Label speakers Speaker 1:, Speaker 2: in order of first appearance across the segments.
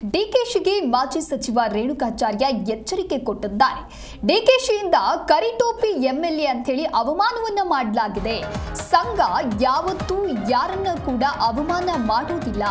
Speaker 1: ಡಿಕೆಶಿಗೆ ಮಾಜಿ ಸಚಿವ ರೇಣುಕಾಚಾರ್ಯ ಎಚ್ಚರಿಕೆ ಕೊಟ್ಟಿದ್ದಾರೆ. ಡಿಕೆಶಿಯಿಂದ ಕರಿಟೋಪಿ ಎಂಎಲ್ಎ ಅಂತ ಹೇಳಿ ಅವಮಾನವನ್ನ ಮಾಡಲಾಗಿದೆ. ಸಂಘ ಯಾವತ್ತೂ ಯಾರನ್ನ ಕೂಡ ಅವಮಾನ ಮಾಡೋದಿಲ್ಲ,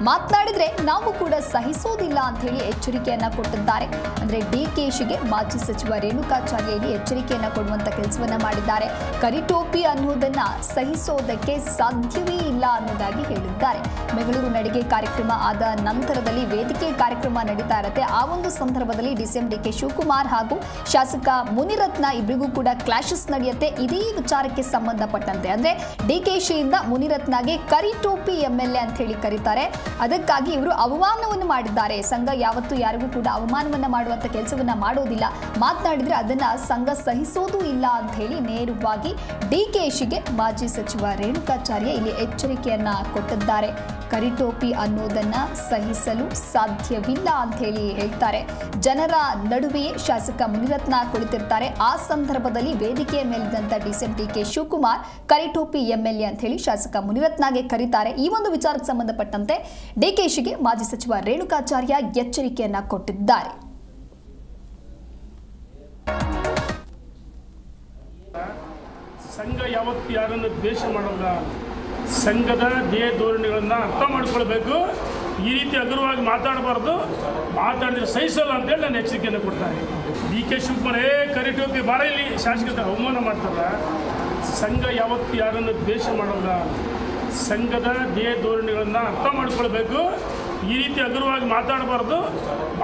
Speaker 1: ಮಾತನಾಡಿದ್ರೆ ನಾವು ಕೂಡ ಸಹಿಸೋದಿಲ್ಲ ಅಂತ ಹೇಳಿ ಎಚ್ಚರಿಕೆಯನ್ನ ಕೊಟ್ಟಿದ್ದಾರೆ. ಅಂದ್ರೆ ಡಿಕೆಶಿಗೆ ಮಾಜಿ ಸಚಿವ ರೇಣುಕಾಚಾರ್ಯ ಇಲ್ಲಿ ಎಚ್ಚರಿಕೆಯನ್ನ ಕೊಡುವಂತ ಕೆಲಸವನ್ನ ಮಾಡಿದ್ದಾರೆ. ಕರಿಟೋಪಿ ಅನ್ನೋದನ್ನ ಸಹಿಸೋದಕ್ಕೆ ಸಾಧ್ಯವೇ ಇಲ್ಲ ಅನ್ನೋದಾಗಿ ಹೇಳಿದ್ದಾರೆ. ಬೆಂಗಳೂರು ನಡಿಗೆ ಕಾರ್ಯಕ್ರಮ ಆದ ನಂತರದಲ್ಲಿ ವೇದಿಕೆ ಕಾರ್ಯಕ್ರಮ ನಡೀತಾ ಇರುತ್ತೆ. ಆ ಒಂದು ಸಂದರ್ಭದಲ್ಲಿ ಡಿಸಿಎಂ ಡಿಕೆ ಶಿವಕುಮಾರ್ ಹಾಗೂ ಶಾಸಕ ಮುನಿರತ್ನ ಇಬ್ಬರಿಗೂ ಕೂಡ ಕ್ಲಾಶಸ್ ನಡೆಯುತ್ತೆ. ಇದೇ ವಿಚಾರಕ್ಕೆ ಸಂಬಂಧಪಟ್ಟಂತೆ ಅಂದ್ರೆ ಡಿಕೆಶಿಯಿಂದ ಮುನಿರತ್ನಗೆ ಕರಿಟೋಪಿ ಎಂಎಲ್ಎ ಅಂತ ಹೇಳಿ ಕರೀತಾರೆ. ಅದಕ್ಕಾಗಿ ಇವರು ಅವಮಾನವನ್ನು ಮಾಡಿದ್ದಾರೆ. ಸಂಘ ಯಾವತ್ತೂ ಯಾರಿಗೂ ಕೂಡ ಅವಮಾನವನ್ನ ಮಾಡುವಂತ ಕೆಲಸವನ್ನ ಮಾಡೋದಿಲ್ಲ, ಮಾತನಾಡಿದ್ರೆ ಅದನ್ನ ಸಂಘ ಸಹಿಸೋದು ಇಲ್ಲ ಅಂತ ಹೇಳಿ ನೇರವಾಗಿ ಡಿಕೆಶಿಗೆ ಮಾಜಿ ಸಚಿವ ರೇಣುಕಾಚಾರ್ಯ ಇಲ್ಲಿ ಎಚ್ಚರಿಕೆಯನ್ನ ಕೊಟ್ಟಿದ್ದಾರೆ. ಕರಿಟೋಪಿ ಅನ್ನೋದನ್ನ ಸಹಿಸಲು ಸಾಧ್ಯವಿಲ್ಲ ಅಂತ ಹೇಳಿ ಹೇಳ್ತಾರೆ. ಜನರ ನಡುವೆಯೇ ಶಾಸಕ ಮುನಿರತ್ನ ಕುಳಿತಿರ್ತಾರೆ. ಆ ಸಂದರ್ಭದಲ್ಲಿ ವೇದಿಕೆಯ ಮೇಲಿದ್ದಂತ ಡಿಸಿಎಂ ಡಿಕೆ ಶಿವಕುಮಾರ್ ಕರಿಟೋಪಿ ಎಂಎಲ್ಎ ಅಂತ ಹೇಳಿ ಶಾಸಕ ಮುನಿರತ್ನಗೆ ಕರೀತಾರೆ. ಈ ಒಂದು ವಿಚಾರಕ್ಕೆ ಸಂಬಂಧಪಟ್ಟಂತೆ ಡಿಕೆಶಿಗೆ ಮಾಜಿ ಸಚಿವ ರೇಣುಕಾಚಾರ್ಯ ಎಚ್ಚರಿಕೆಯನ್ನ ಕೊಟ್ಟಿದ್ದಾರೆ.
Speaker 2: ಸಂಘ ಯಾವತ್ತು ಯಾರನ್ನು ದ್ವೇಷ ಮಾಡಲ್ಲ, ಸಂಘದ ದೇಹ ಧೋರಣೆಗಳನ್ನು ಅರ್ಥ ಮಾಡ್ಕೊಳ್ಬೇಕು. ಈ ರೀತಿ ಹಗುರವಾಗಿ ಮಾತಾಡಬಾರ್ದು, ಮಾತಾಡಿದ್ರೆ ಸಹಿಸಲ್ಲ ಅಂತೇಳಿ ನಾನು ಎಚ್ಚರಿಕೆಯನ್ನು ಕೊಡ್ತಾರೆ. ಡಿಕೆ ಶಿವಕುಮಾರ್ ಕರಿಟೋಪಿ ಬಾರ ಇಲ್ಲಿ ಶಾಸಕರ ಅವಮಾನ ಮಾಡ್ತಾರ. ಸಂಘ ಯಾವತ್ತು ಯಾರನ್ನು ದ್ವೇಷ ಮಾಡಲ್ಲ, ಸಂಘದ ದೇಹ ಧೋರಣೆಗಳನ್ನು ಅರ್ಥ ಮಾಡ್ಕೊಳ್ಬೇಕು. ಈ ರೀತಿ ಹಗುರವಾಗಿ ಮಾತಾಡಬಾರ್ದು,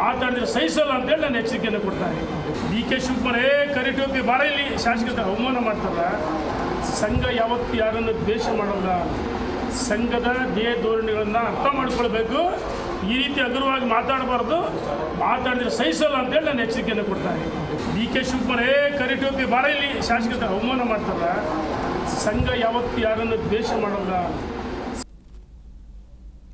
Speaker 2: ಮಾತಾಡಿದ್ರೆ ಸಹಿಸಲ್ಲ ಅಂತೇಳಿ ನಾನು ಎಚ್ಚರಿಕೆಯನ್ನು ಕೊಡ್ತಾರೆ. ಡಿಕೆ ಶಿವಕುಮಾರ್ ಕರಿಟೋಪಿ ಬಾರ ಇಲ್ಲಿ ಶಾಸಕರ ಅವಮಾನ ಮಾಡ್ತಾರ. ಸಂಘ ಯಾವತ್ತು ಯಾರನ್ನು ದ್ವೇಷ ಮಾಡಲ್ಲ, ಸಂಘದ ದೇಹ ಧೋರಣೆಗಳನ್ನು ಅರ್ಥ ಮಾಡ್ಕೊಳ್ಬೇಕು. ಈ ರೀತಿ ಹಗುರವಾಗಿ ಮಾತಾಡಬಾರ್ದು, ಮಾತಾಡಿದ್ರೆ ಸಹಿಸಲ್ಲ ಅಂತೇಳಿ ನಾನು ಎಚ್ಚರಿಕೆಯನ್ನು ಕೊಡ್ತಾರೆ. ಡಿಕೆ ಶಿವಕುಮಾರ್ ಕರಿಟೋಪಿ ಬಾರ ಇಲ್ಲಿ ಶಾಸಕರ ಅವಮಾನ ಮಾಡ್ತಾರ. ಸಂಘ ಯಾವತ್ತು ಯಾರನ್ನು ದ್ವೇಷ ಮಾಡಲ್ಲ,